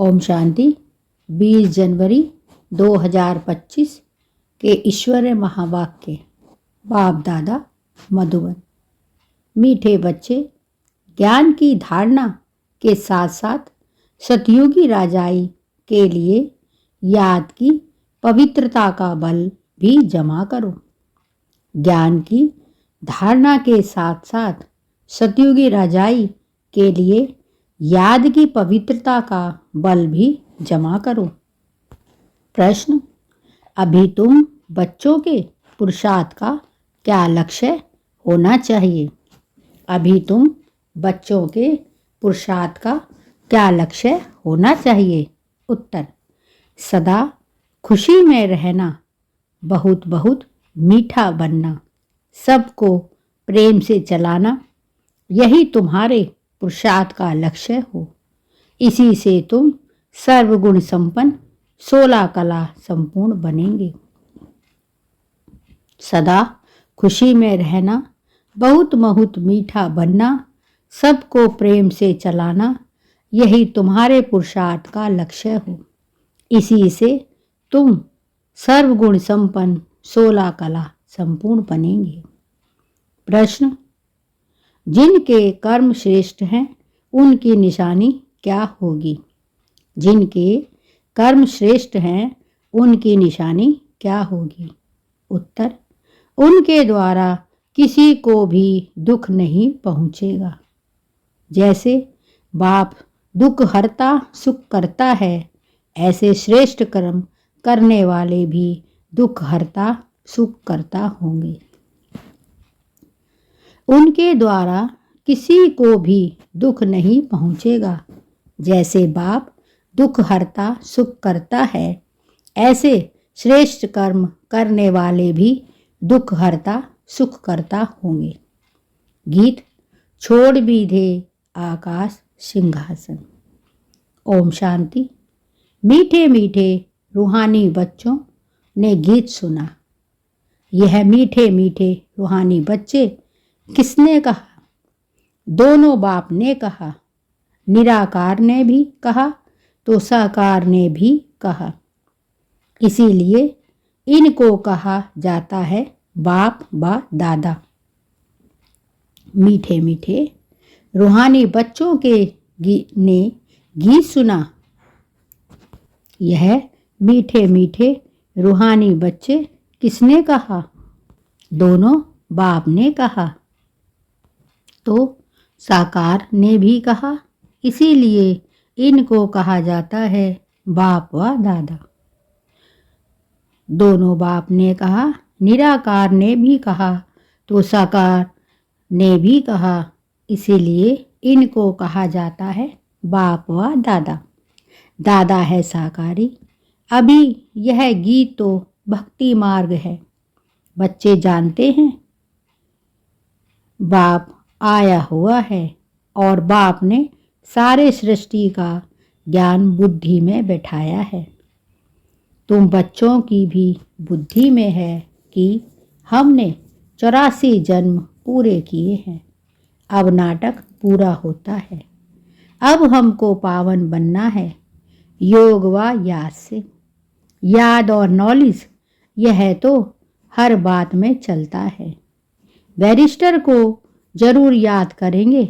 ओम शांति। 20 जनवरी 2025 के ईश्वरीय महावाक्य। बाप दादा मधुबन। मीठे बच्चे, ज्ञान की धारणा के साथ साथ सतयुगी राजाई के लिए याद की पवित्रता का बल भी जमा करो। ज्ञान की धारणा के साथ साथ सतयुगी राजाई के लिए याद की पवित्रता का बल भी जमा करो। प्रश्न: अभी तुम बच्चों के पुरुषार्थ का क्या लक्ष्य होना चाहिए? अभी तुम बच्चों के पुरुषार्थ का क्या लक्ष्य होना चाहिए? उत्तर: सदा खुशी में रहना, बहुत बहुत मीठा बनना, सबको प्रेम से चलाना, यही तुम्हारे पुरुषार्थ का लक्ष्य हो। इसी से तुम सर्वगुण संपन्न 16 कला संपूर्ण बनेंगे। सदा खुशी में रहना, बहुत बहुत मीठा बनना, सबको प्रेम से चलाना, यही तुम्हारे पुरुषार्थ का लक्ष्य हो। इसी से तुम सर्वगुण संपन्न 16 कला संपूर्ण बनेंगे। प्रश्न: जिनके कर्म श्रेष्ठ हैं उनकी निशानी क्या होगी? जिनके कर्म श्रेष्ठ हैं उनकी निशानी क्या होगी? उत्तर: उनके द्वारा किसी को भी दुख नहीं पहुँचेगा। जैसे बाप दुख हरता सुख करता है, ऐसे श्रेष्ठ कर्म करने वाले भी दुख हरता सुख करता होंगे। उनके द्वारा किसी को भी दुख नहीं पहुँचेगा। जैसे बाप दुख हरता सुख करता है, ऐसे श्रेष्ठ कर्म करने वाले भी दुख हरता सुख करता होंगे। गीत: छोड़ भी दे आकाश सिंहासन। ओम शांति। मीठे मीठे रूहानी बच्चों ने गीत सुना। यह मीठे मीठे रूहानी बच्चे किसने कहा? दोनों बाप ने कहा। निराकार ने भी कहा तो साकार ने भी कहा। इसीलिए इनको कहा जाता है बाप बा दादा। मीठे मीठे रूहानी बच्चों के ने गीत सुना। यह मीठे मीठे रूहानी बच्चे किसने कहा? दोनों बाप ने कहा तो साकार ने भी कहा। इसीलिए इनको कहा जाता है बाप व दादा। दोनों बाप ने कहा, निराकार ने भी कहा तो साकार ने भी कहा। इसीलिए इनको कहा जाता है बाप व दादा। दादा है साकारी। अभी यह गीत तो भक्ति मार्ग है। बच्चे जानते हैं बाप आया हुआ है और बाप ने सारे सृष्टि का ज्ञान बुद्धि में बैठाया है। तुम बच्चों की भी बुद्धि में है कि हमने 84 जन्म पूरे किए हैं। अब नाटक पूरा होता है। अब हमको पावन बनना है योग व याद से। याद और नॉलेज यह तो हर बात में चलता है। बैरिस्टर को जरूर याद करेंगे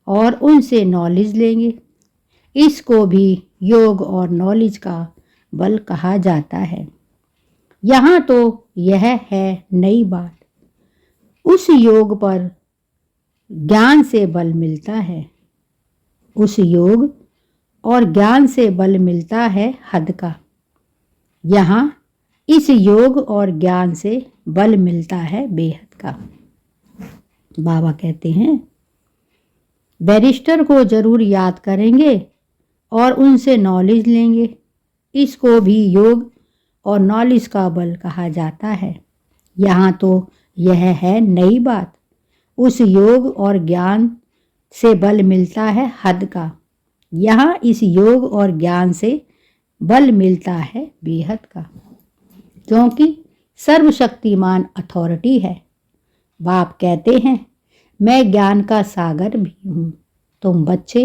और उनसे नॉलेज लेंगे। इसको भी योग और नॉलेज का बल कहा जाता है। यहाँ तो यह है नई बात। उस योग पर ज्ञान से बल मिलता है। उस योग और ज्ञान से बल मिलता है हद का। यहाँ इस योग और ज्ञान से बल मिलता है बेहद का। बाबा कहते हैं बैरिस्टर को जरूर याद करेंगे और उनसे नॉलेज लेंगे। इसको भी योग और नॉलेज का बल कहा जाता है। यहाँ तो यह है नई बात। उस योग और ज्ञान से बल मिलता है हद का। यहाँ इस योग और ज्ञान से बल मिलता है बेहद का, क्योंकि सर्वशक्तिमान अथॉरिटी है। बाप कहते हैं मैं ज्ञान का सागर भी हूँ। तुम बच्चे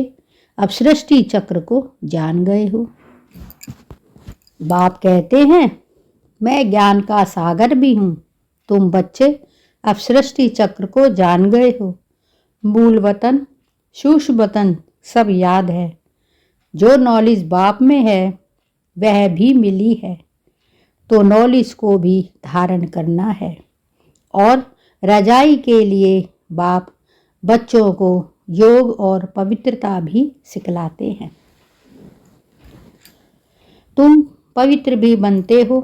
अब सृष्टि चक्र को जान गए हो। बाप कहते हैं मैं ज्ञान का सागर भी हूँ। तुम बच्चे अब सृष्टि चक्र को जान गए हो। मूल वतन सूक्ष्म वतन सब याद है। जो नॉलेज बाप में है वह भी मिली है, तो नॉलेज को भी धारण करना है। और रजाई के लिए बाप बच्चों को योग और पवित्रता भी सिखलाते हैं। तुम पवित्र भी बनते हो,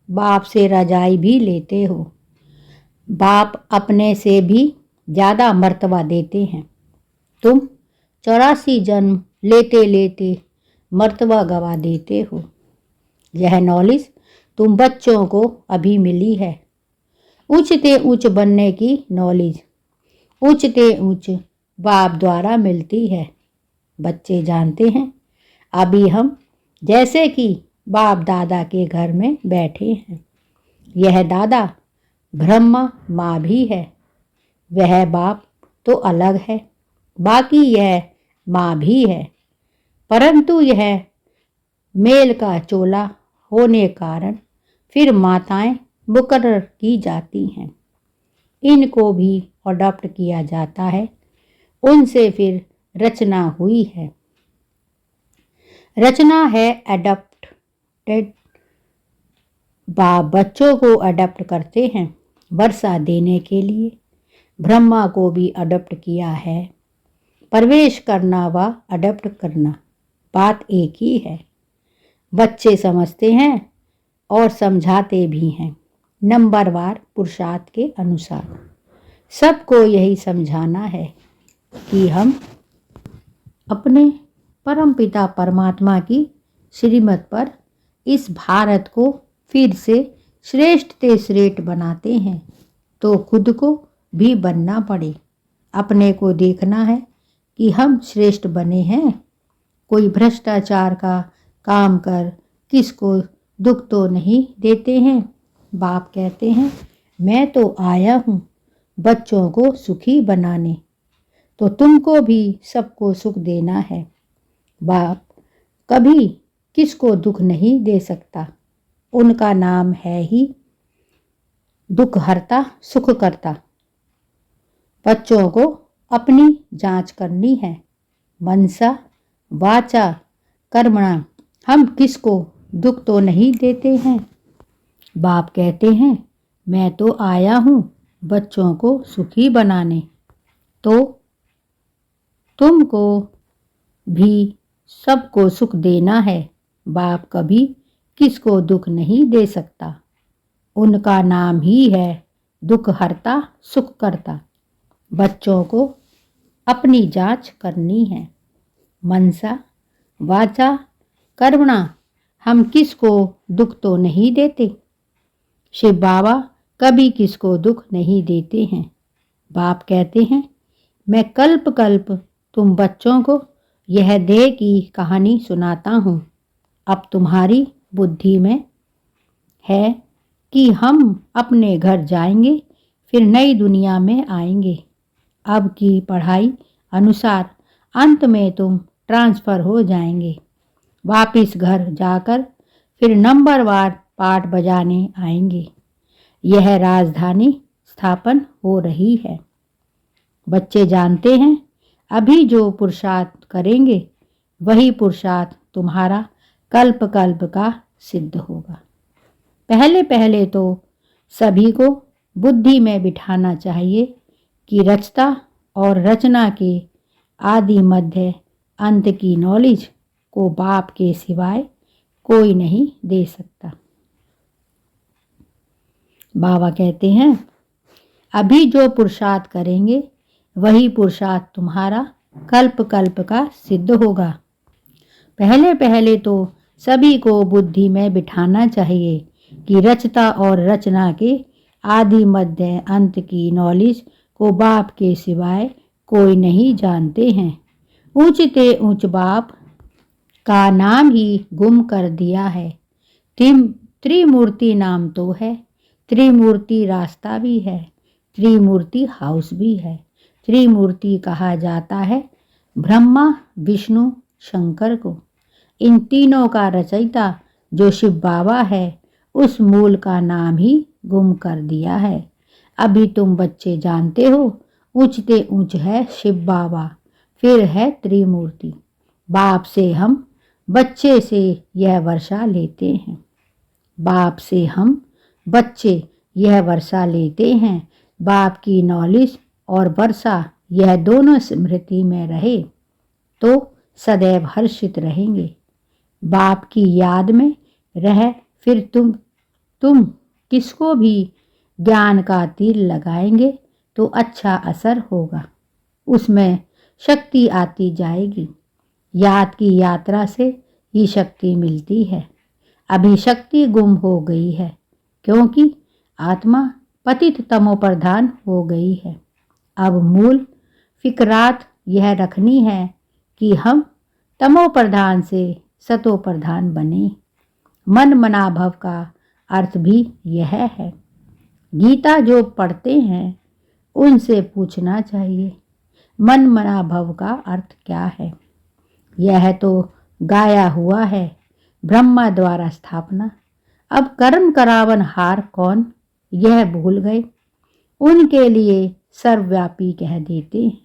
बाप से रजाई भी लेते हो। बाप अपने से भी ज़्यादा मर्तबा देते हैं। तुम 84 जन्म लेते लेते मर्तबा गवा देते हो। यह नॉलेज तुम बच्चों को अभी मिली है। ऊंचते ऊंच बनने की नॉलेज ऊंचते ऊंच बाप द्वारा मिलती है। बच्चे जानते हैं अभी हम जैसे कि बाप दादा के घर में बैठे हैं। यह दादा ब्रह्मा माँ भी है। वह बाप तो अलग है, बाकी यह माँ भी है, परंतु यह मेल का चोला होने कारण फिर माताएं मुकर्रर की जाती हैं। इनको भी अडॉप्ट किया जाता है। उनसे फिर रचना हुई है। रचना है अडॉप्टेड। बाप बच्चों को अडॉप्ट करते हैं वर्षा देने के लिए। ब्रह्मा को भी अडॉप्ट किया है। प्रवेश करना व अडॉप्ट करना बात एक ही है। बच्चे समझते हैं और समझाते भी हैं नंबरवार पुरुषार्थ के अनुसार। सबको यही समझाना है कि हम अपने परमपिता परमात्मा की श्रीमत पर इस भारत को फिर से श्रेष्ठ से श्रेष्ठ बनाते हैं, तो खुद को भी बनना पड़े। अपने को देखना है कि हम श्रेष्ठ बने हैं। कोई भ्रष्टाचार का काम कर किसको दुख तो नहीं देते हैं। बाप कहते हैं मैं तो आया हूँ बच्चों को सुखी बनाने, तो तुमको भी सबको सुख देना है। बाप कभी किसको दुख नहीं दे सकता। उनका नाम है ही दुख हरता सुख करता। बच्चों को अपनी जांच करनी है। मनसा वाचा कर्मणा हम किसको दुख तो नहीं देते हैं। बाप कहते हैं मैं तो आया हूँ बच्चों को सुखी बनाने, तो तुमको भी सबको सुख देना है। बाप कभी किसको दुख नहीं दे सकता। उनका नाम ही है दुख हरता सुख करता। बच्चों को अपनी जांच करनी है। मनसा वाचा कर्मणा हम किसको दुख तो नहीं देते। शिव बाबा कभी किसको दुख नहीं देते हैं। बाप कहते हैं मैं कल्प कल्प तुम बच्चों को यह देह की कहानी सुनाता हूँ। अब तुम्हारी बुद्धि में है कि हम अपने घर जाएंगे, फिर नई दुनिया में आएंगे। अब की पढ़ाई अनुसार अंत में तुम ट्रांसफ़र हो जाएंगे। वापिस घर जाकर फिर नंबरवार पाठ बजाने आएंगे। यह राजधानी स्थापन हो रही है। बच्चे जानते हैं अभी जो पुरुषार्थ करेंगे वही पुरुषार्थ तुम्हारा कल्प कल्प का सिद्ध होगा। पहले पहले तो सभी को बुद्धि में बिठाना चाहिए कि रचता और रचना के आदि मध्य अंत की नॉलेज को बाप के सिवाय कोई नहीं दे सकता। बाबा कहते हैं अभी जो पुरुषार्थ करेंगे वही पुरुषार्थ तुम्हारा कल्प कल्प का सिद्ध होगा। पहले पहले तो सभी को बुद्धि में बिठाना चाहिए कि रचता और रचना के आदि मध्य अंत की नॉलेज को बाप के सिवाय कोई नहीं जानते हैं। ऊंचते ऊंच बाप का नाम ही गुम कर दिया है। त्रिमूर्ति नाम तो है, त्रिमूर्ति रास्ता भी है, त्रिमूर्ति हाउस भी है। त्रिमूर्ति कहा जाता है ब्रह्मा विष्णु शंकर को। इन तीनों का रचयिता जो शिव बाबा है, उस मूल का नाम ही गुम कर दिया है। अभी तुम बच्चे जानते हो, ऊंचते ऊंच है शिव बाबा, फिर है त्रिमूर्ति। बाप से हम बच्चे से यह वर्षा लेते हैं। बाप से हम बच्चे यह वर्षा लेते हैं। बाप की नॉलेज और वर्षा यह दोनों स्मृति में रहे तो सदैव हर्षित रहेंगे। बाप की याद में रह फिर तुम किसको भी ज्ञान का तीर लगाएंगे तो अच्छा असर होगा, उसमें शक्ति आती जाएगी। याद की यात्रा से ही शक्ति मिलती है। अभी शक्ति गुम हो गई है क्योंकि आत्मा पतित तमोप्रधान हो गई है। अब मूल फिक्रात यह रखनी है कि हम तमोप्रधान से सतोप्रधान बने। मन मनाभव का अर्थ भी यह है। गीता जो पढ़ते हैं उनसे पूछना चाहिए, मन मनाभव का अर्थ क्या है? यह तो गाया हुआ है, ब्रह्मा द्वारा स्थापना। अब कर्म करावन हार कौन, यह भूल गए। उनके लिए सर्वव्यापी कह देते हैं।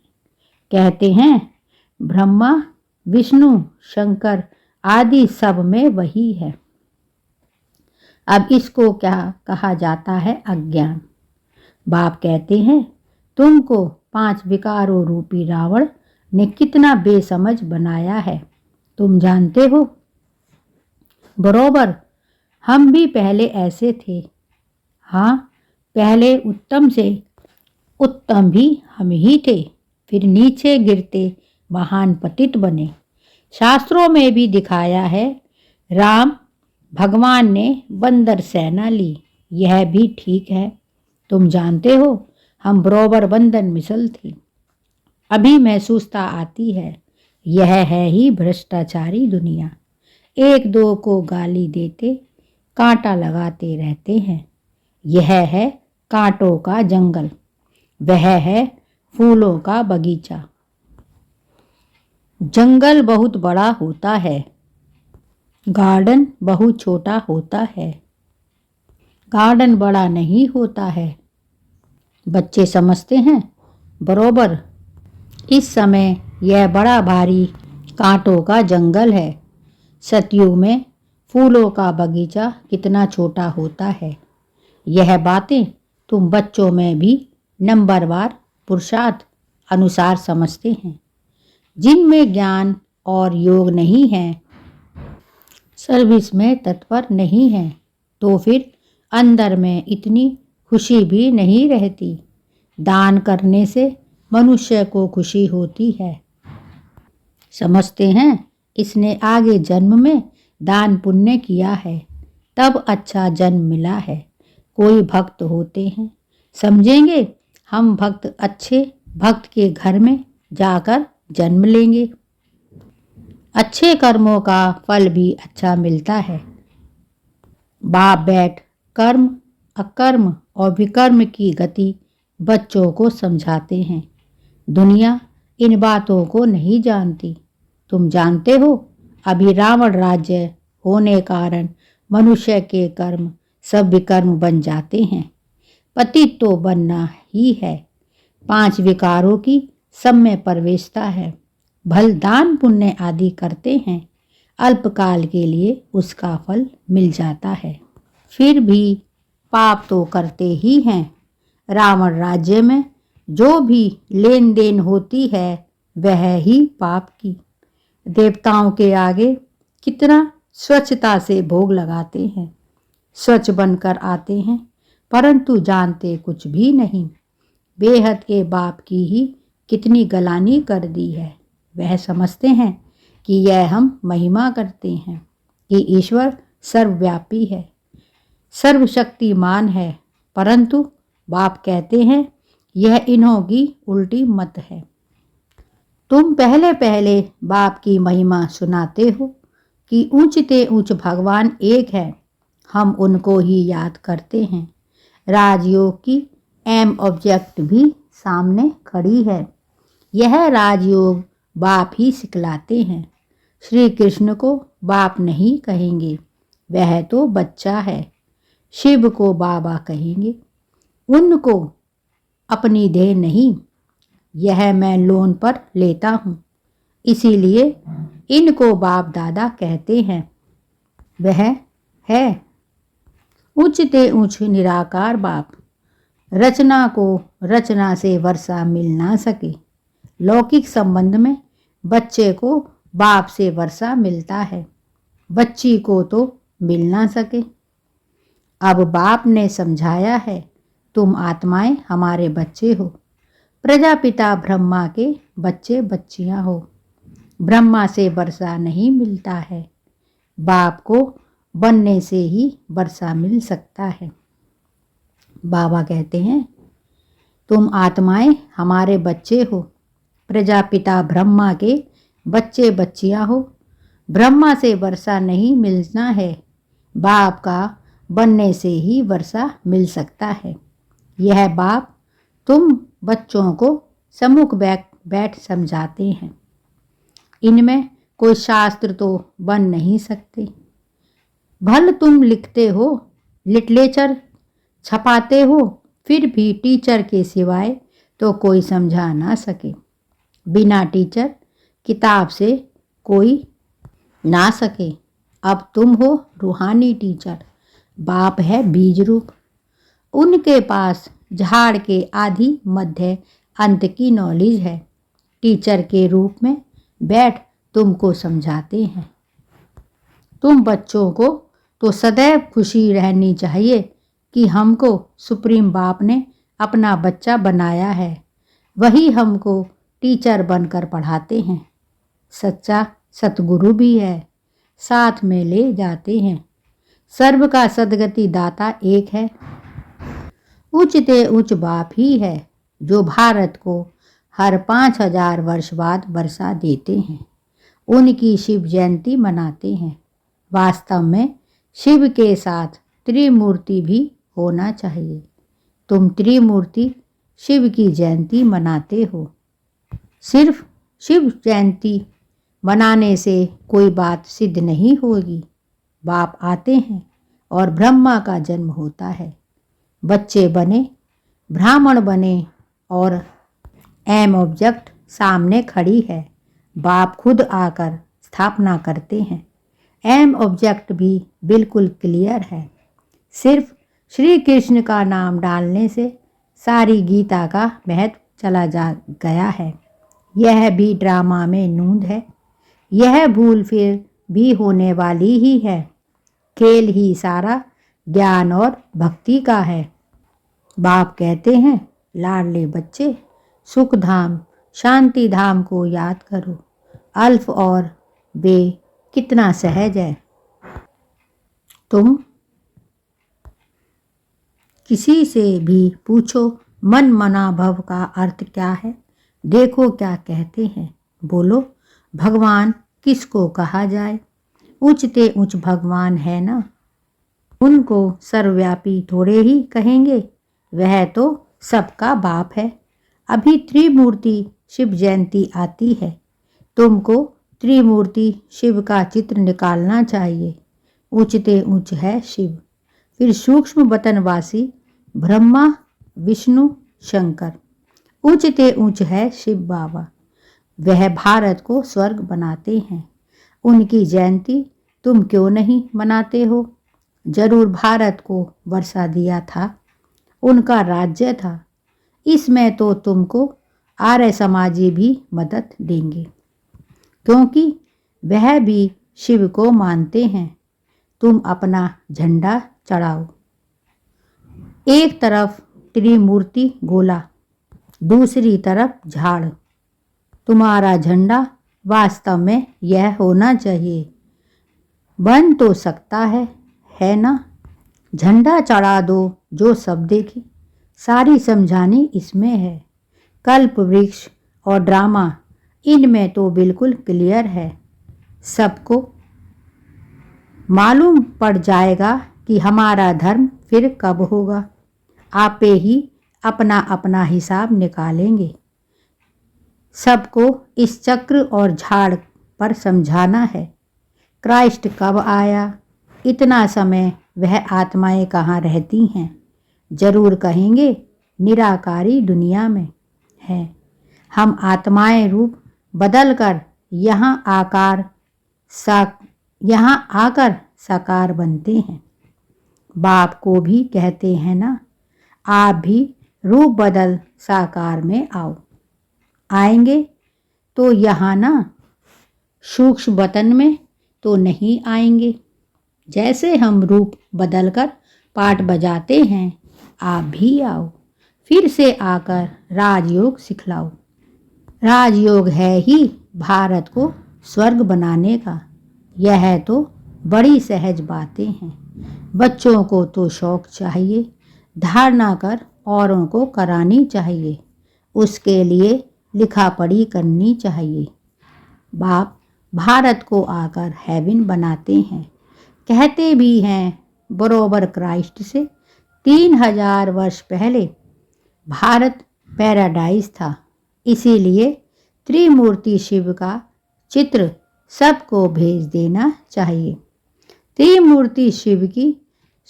कहते हैं ब्रह्मा विष्णु शंकर आदि सब में वही है। अब इसको क्या कहा जाता है? अज्ञान। बाप कहते हैं तुमको 5 विकारों रूपी रावण ने कितना बेसमझ बनाया है, तुम जानते हो? बरोबर हम भी पहले ऐसे थे। हाँ, पहले उत्तम से उत्तम भी हम ही थे, फिर नीचे गिरते महान पतित बने। शास्त्रों में भी दिखाया है, राम भगवान ने बंदर सेना ली, यह भी ठीक है। तुम जानते हो हम बरोबर बंदर मिसल थे। अभी महसूसता आती है, यह है ही भ्रष्टाचारी दुनिया। एक दो को गाली देते कांटा लगाते रहते हैं। यह है कांटों का जंगल, वह है फूलों का बगीचा। जंगल बहुत बड़ा होता है, गार्डन बहुत छोटा होता है। गार्डन बड़ा नहीं होता है। बच्चे समझते हैं बरोबर। इस समय यह बड़ा भारी कांटों का जंगल है। सतयुग में फूलों का बगीचा कितना छोटा होता है। यह बातें तुम बच्चों में भी नंबरवार पुरुषार्थ अनुसार समझते हैं। जिनमें ज्ञान और योग नहीं है, सर्विस में तत्पर नहीं है, तो फिर अंदर में इतनी खुशी भी नहीं रहती। दान करने से मनुष्य को खुशी होती है। समझते हैं इसने आगे जन्म में दान पुण्य किया है, तब अच्छा जन्म मिला है। कोई भक्त होते हैं, समझेंगे हम भक्त अच्छे भक्त के घर में जाकर जन्म लेंगे। अच्छे कर्मों का फल भी अच्छा मिलता है। बाप बैठ कर्म अकर्म और विकर्म की गति बच्चों को समझाते हैं। दुनिया इन बातों को नहीं जानती। तुम जानते हो अभी रावण राज्य होने कारण मनुष्य के कर्म सब विकर्म बन जाते हैं। पतित तो बनना ही है। 5 विकारों की सब में प्रवेशता है। भल दान पुण्य आदि करते हैं, अल्पकाल के लिए उसका फल मिल जाता है। फिर भी पाप तो करते ही हैं। रावण राज्य में जो भी लेन देन होती है वह ही पाप की। देवताओं के आगे कितना स्वच्छता से भोग लगाते हैं, स्वच्छ बनकर आते हैं, परंतु जानते कुछ भी नहीं। बेहद के बाप की ही कितनी गलानी कर दी है। वह समझते हैं कि यह हम महिमा करते हैं कि ईश्वर सर्वव्यापी है, सर्वशक्तिमान है, परंतु बाप कहते हैं यह इन्हों की उल्टी मत है। तुम पहले पहले बाप की महिमा सुनाते हो कि ऊंचते ऊंच भगवान एक है, हम उनको ही याद करते हैं। राजयोग की एम ऑब्जेक्ट भी सामने खड़ी है। यह राजयोग बाप ही सिखलाते हैं। श्री कृष्ण को बाप नहीं कहेंगे, वह तो बच्चा है। शिव को बाबा कहेंगे, उनको अपनी देह नहीं, यह मैं लोन पर लेता हूँ, इसीलिए इनको बाप दादा कहते हैं। वह है ऊंचते ऊंच निराकार बाप। रचना को रचना से वर्षा मिल ना सके। लौकिक संबंध में बच्चे को बाप से वर्षा मिलता है, बच्ची को तो मिल ना सके। अब बाप ने समझाया है, तुम आत्माएं हमारे बच्चे हो, प्रजापिता ब्रह्मा के बच्चे बच्चियां हो। ब्रह्मा से वर्षा नहीं मिलता है, बाप को बनने से ही वर्षा मिल सकता है। बाबा कहते हैं, तुम आत्माएं हमारे बच्चे हो, प्रजापिता ब्रह्मा के बच्चे बच्चियां हो। ब्रह्मा से वर्षा नहीं मिलना है, बाप का बनने से ही वर्षा मिल सकता है। यह बाप तुम बच्चों को सम्मुख बैठ समझाते हैं। इनमें कोई शास्त्र तो बन नहीं सकते। भल तुम लिखते हो, लिटरेचर छपाते हो, फिर भी टीचर के सिवाय तो कोई समझा ना सके। बिना टीचर किताब से कोई ना सके। अब तुम हो रूहानी टीचर, बाप है बीज रूप। उनके पास झाड़ के आदि मध्य अंत की नॉलेज है। टीचर के रूप में बैठ तुमको समझाते हैं। तुम बच्चों को तो सदैव खुशी रहनी चाहिए कि हमको सुप्रीम बाप ने अपना बच्चा बनाया है, वही हमको टीचर बनकर पढ़ाते हैं। सच्चा सतगुरु भी है, साथ में ले जाते हैं। सर्व का सदगति दाता एक है, उच्चते उच्च बाप ही है, जो भारत को हर 5000 वर्ष बाद वर्षा देते हैं। उनकी शिव जयंती मनाते हैं। वास्तव में शिव के साथ त्रिमूर्ति भी होना चाहिए। तुम त्रिमूर्ति शिव की जयंती मनाते हो। सिर्फ शिव जयंती मनाने से कोई बात सिद्ध नहीं होगी। बाप आते हैं और ब्रह्मा का जन्म होता है। बच्चे बने, ब्राह्मण बने और एम ऑब्जेक्ट सामने खड़ी है। बाप खुद आकर स्थापना करते हैं। एम ऑब्जेक्ट भी बिल्कुल क्लियर है। सिर्फ श्री कृष्ण का नाम डालने से सारी गीता का महत्व चला जा गया है। यह भी ड्रामा में नूंद है। यह भूल फिर भी होने वाली ही है। खेल ही सारा ज्ञान और भक्ति का है। बाप कहते हैं, लाडले बच्चे, सुख धाम शांति धाम को याद करो। अल्फ और बे कितना सहज है। तुम किसी से भी पूछो मन मना भव का अर्थ क्या है, देखो क्या कहते हैं। बोलो भगवान किसको कहा जाए, उच्चते उच्च भगवान है ना, उनको सर्वव्यापी थोड़े ही कहेंगे, वह तो सबका बाप है। अभी त्रिमूर्ति शिव जयंती आती है, तुमको त्रिमूर्ति शिव का चित्र निकालना चाहिए। उच्चते उच्च है शिव, फिर सूक्ष्म बतनवासी ब्रह्मा विष्णु शंकर। उच्चते उच्च है शिव बाबा, वह भारत को स्वर्ग बनाते हैं। उनकी जयंती तुम क्यों नहीं मनाते हो। जरूर भारत को वर्षा दिया था, उनका राज्य था। इसमें तो तुमको आर्य समाजी भी मदद देंगे, क्योंकि वह भी शिव को मानते हैं। तुम अपना झंडा चढ़ाओ। एक तरफ त्रिमूर्ति गोला, दूसरी तरफ झाड़। तुम्हारा झंडा वास्तव में यह होना चाहिए। बन तो सकता है ना। झंडा चढ़ा दो जो सब देखे। सारी समझानी इसमें है। कल्प वृक्ष और ड्रामा इनमें तो बिल्कुल क्लियर है। सबको मालूम पड़ जाएगा कि हमारा धर्म फिर कब होगा। आपे ही अपना अपना हिसाब निकालेंगे। सबको इस चक्र और झाड़ पर समझाना है। क्राइस्ट कब आया, इतना समय वह आत्माएं कहाँ रहती हैं? जरूर कहेंगे निराकारी दुनिया में है। हम आत्माएं रूप बदलकर यहाँ आकर साकार बनते हैं। बाप को भी कहते हैं ना, आप भी रूप बदल साकार में आओ। आएंगे तो यहाँ ना, सूक्ष्म वतन में तो नहीं आएंगे। जैसे हम रूप बदलकर पाठ बजाते हैं, आप भी आओ, फिर से आकर राजयोग सिखलाओ। राजयोग है ही भारत को स्वर्ग बनाने का। यह तो बड़ी सहज बातें हैं। बच्चों को तो शौक चाहिए, धारणा कर औरों को करानी चाहिए। उसके लिए लिखा पढ़ी करनी चाहिए। बाप भारत को आकर हेवन बनाते हैं। कहते भी हैं बरोबर क्राइस्ट से 3000 वर्ष पहले भारत पैराडाइज था। इसीलिए त्रिमूर्ति शिव का चित्र सबको भेज देना चाहिए। त्रिमूर्ति शिव की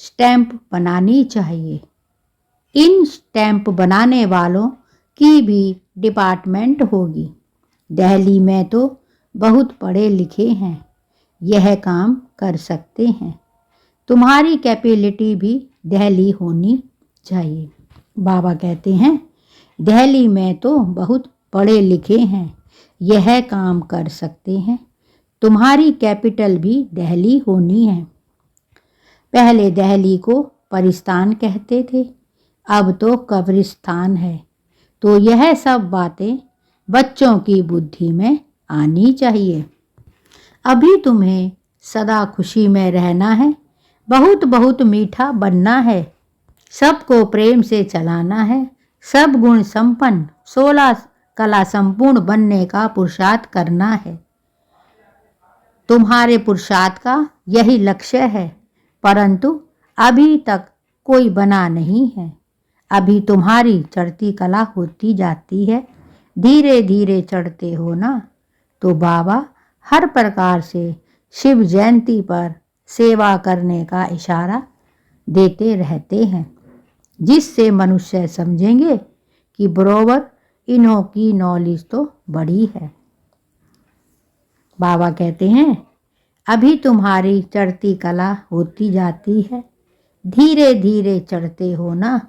स्टैंप बनानी चाहिए। इन स्टैंप बनाने वालों की भी डिपार्टमेंट होगी। दिल्ली में तो बहुत पढ़े लिखे हैं, यह काम कर सकते हैं। तुम्हारी कैपेबिलिटी भी दिल्ली होनी चाहिए। बाबा कहते हैं दिल्ली में तो बहुत पढ़े लिखे हैं, यह काम कर सकते हैं। तुम्हारी कैपिटल भी दिल्ली होनी है। पहले दिल्ली को परिस्तान कहते थे, अब तो कब्रिस्तान है। तो यह सब बातें बच्चों की बुद्धि में आनी चाहिए। अभी तुम्हें सदा खुशी में रहना है, बहुत बहुत मीठा बनना है, सबको प्रेम से चलाना है, सब गुण संपन्न 16 कला संपूर्ण बनने का पुरुषार्थ करना है। तुम्हारे पुरुषार्थ का यही लक्ष्य है, परंतु अभी तक कोई बना नहीं है। अभी तुम्हारी चढ़ती कला होती जाती है, धीरे धीरे चढ़ते हो ना। तो बाबा हर प्रकार से शिव जयंती पर सेवा करने का इशारा देते रहते हैं, जिससे मनुष्य समझेंगे कि बरोबर इन्हों की नॉलेज तो बड़ी है। बाबा कहते हैं अभी तुम्हारी चढ़ती कला होती जाती है, धीरे धीरे चढ़ते हो ना।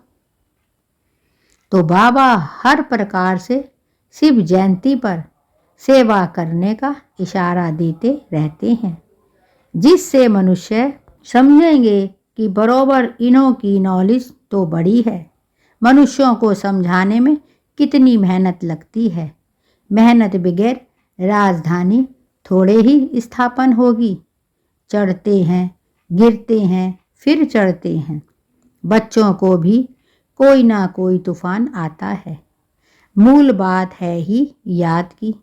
तो बाबा हर प्रकार से शिव जयंती पर सेवा करने का इशारा देते रहते हैं, जिससे मनुष्य समझेंगे कि बरोबर इन्हों की नॉलेज तो बड़ी है। मनुष्यों को समझाने में कितनी मेहनत लगती है। मेहनत बगैर राजधानी थोड़े ही स्थापन होगी। चढ़ते हैं, गिरते हैं, फिर चढ़ते हैं। बच्चों को भी कोई ना कोई तूफान आता है। मूल बात है ही याद की।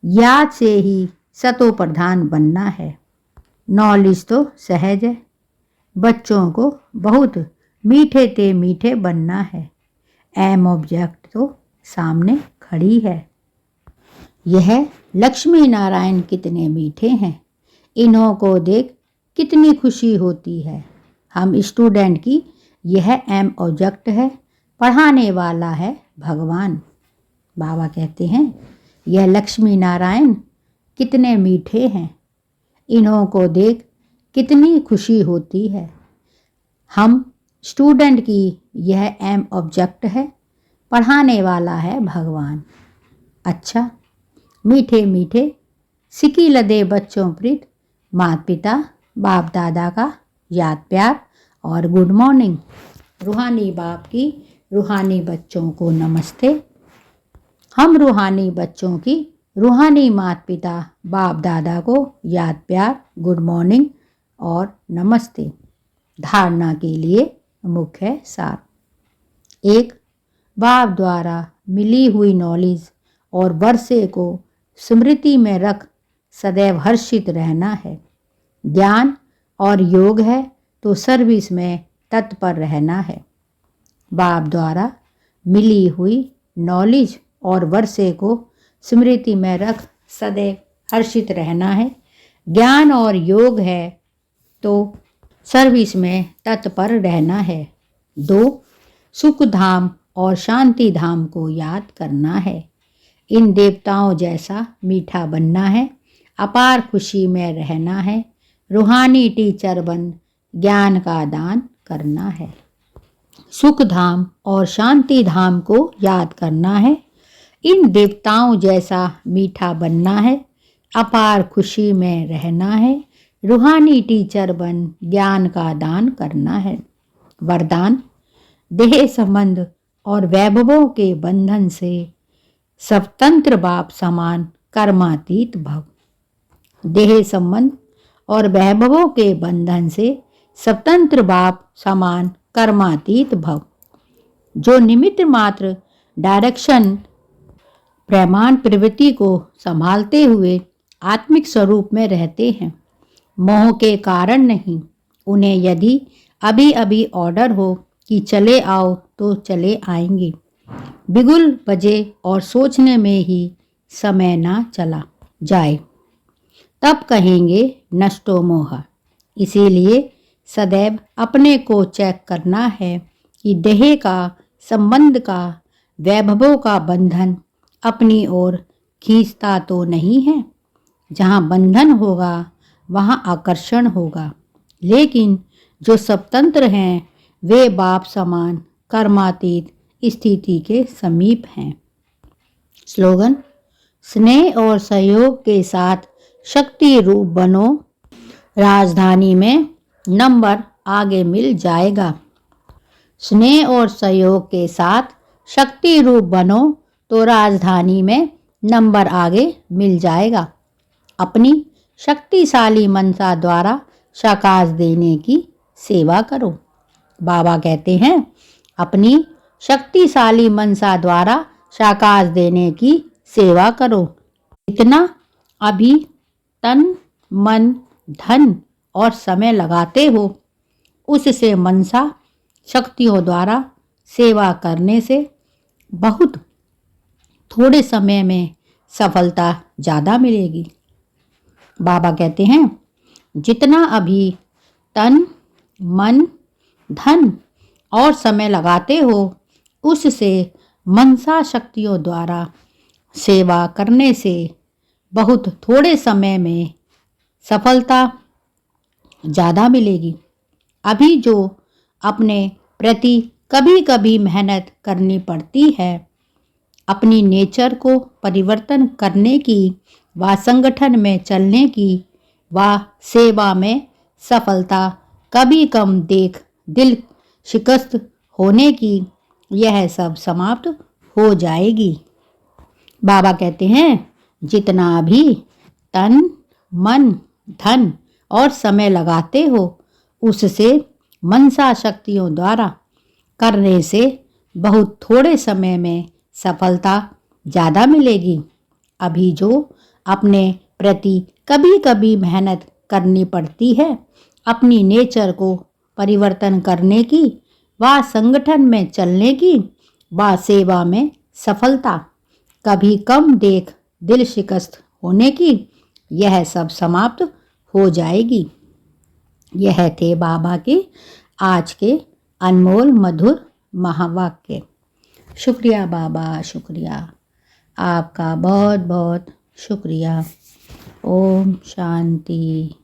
याद से ही सतो प्रधान बनना है। नॉलेज तो सहज है, बच्चों को बहुत मीठे ते मीठे बनना है। एम ऑब्जेक्ट तो सामने खड़ी है। यह लक्ष्मी नारायण कितने मीठे हैं, इन्हों को देख कितनी खुशी होती है। हम स्टूडेंट की यह एम ऑब्जेक्ट है, पढ़ाने वाला है भगवान। बाबा कहते हैं यह लक्ष्मी नारायण कितने मीठे हैं, इन्हों को देख कितनी खुशी होती है। हम स्टूडेंट की यह एम ऑब्जेक्ट है, पढ़ाने वाला है भगवान। अच्छा, मीठे मीठे सिकी लदे बच्चों प्रीत माता पिता बाप दादा का याद प्यार और गुड मॉर्निंग। रूहानी बाप की रूहानी बच्चों को नमस्ते। हम रूहानी बच्चों की रूहानी माता पिता बाप दादा को याद प्यार, गुड मॉर्निंग और नमस्ते। धारणा के लिए मुख्य सार। 1. बाप द्वारा मिली हुई नॉलेज और वर्षे को स्मृति में रख सदैव हर्षित रहना है। ज्ञान और योग है तो सर्विस में तत्पर रहना है। बाप द्वारा मिली हुई नॉलेज और वर्षे को स्मृति में रख सदैव हर्षित रहना है। ज्ञान और योग है तो सर्विस में तत्पर रहना है। 2. सुख धाम और शांति धाम को याद करना है। इन देवताओं जैसा मीठा बनना है। अपार खुशी में रहना है। रूहानी टीचर बन ज्ञान का दान करना है। सुख धाम और शांति धाम को याद करना है। इन देवताओं जैसा मीठा बनना है। अपार खुशी में रहना है। रूहानी टीचर बन ज्ञान का दान करना है। वरदान: देह संबंध और वैभवों के बंधन से स्वतंत्र बाप समान कर्मातीत भव। देह संबंध और वैभवों के बंधन से स्वतंत्र बाप समान कर्मातीत भव। जो निमित्त मात्र डायरेक्शन प्रमाण प्रवृत्ति को संभालते हुए आत्मिक स्वरूप में रहते हैं, मोह के कारण नहीं। उन्हें यदि अभी अभी ऑर्डर हो कि चले आओ तो चले आएंगे। बिगुल बजे और सोचने में ही समय ना चला जाए तब कहेंगे नष्टो मोह। इसीलिए सदैव अपने को चेक करना है कि देह का संबंध का वैभवों का बंधन अपनी ओर खींचता तो नहीं है। जहाँ बंधन होगा वहाँ आकर्षण होगा, लेकिन जो स्वतंत्र हैं वे बाप समान कर्मातीत स्थिति के समीप हैं। स्लोगन: स्नेह और सहयोग के साथ शक्ति रूप बनो, राजधानी में नंबर आगे मिल जाएगा। स्नेह और सहयोग के साथ शक्ति रूप बनो तो राजधानी में नंबर आगे मिल जाएगा। अपनी शक्तिशाली मनसा द्वारा शाकाश देने की सेवा करो। बाबा कहते हैं अपनी शक्तिशाली मनसा द्वारा शाकाश देने की सेवा करो। इतना अभी तन मन धन और समय लगाते हो, उससे मनसा शक्तियों द्वारा सेवा करने से बहुत थोड़े समय में सफलता ज़्यादा मिलेगी। बाबा कहते हैं जितना अभी तन मन धन और समय लगाते हो, उससे मनसा शक्तियों द्वारा सेवा करने से बहुत थोड़े समय में सफलता ज़्यादा मिलेगी। अभी जो अपने प्रति कभी कभी मेहनत करनी पड़ती है, अपनी नेचर को परिवर्तन करने की व संगठन में चलने की व सेवा में सफलता कभी कम देख दिल शिकस्त होने की, यह सब समाप्त हो जाएगी। बाबा कहते हैं जितना भी तन मन धन और समय लगाते हो, उससे मनसा शक्तियों द्वारा करने से बहुत थोड़े समय में सफलता ज़्यादा मिलेगी। अभी जो अपने प्रति कभी कभी मेहनत करनी पड़ती है, अपनी नेचर को परिवर्तन करने की व संगठन में चलने की व सेवा में सफलता कभी कम देख दिल शिकस्त होने की, यह सब समाप्त हो जाएगी। यह थे बाबा के आज के अनमोल मधुर महावाक्य। शुक्रिया बाबा, शुक्रिया आपका, बहुत बहुत शुक्रिया। ओम शांति।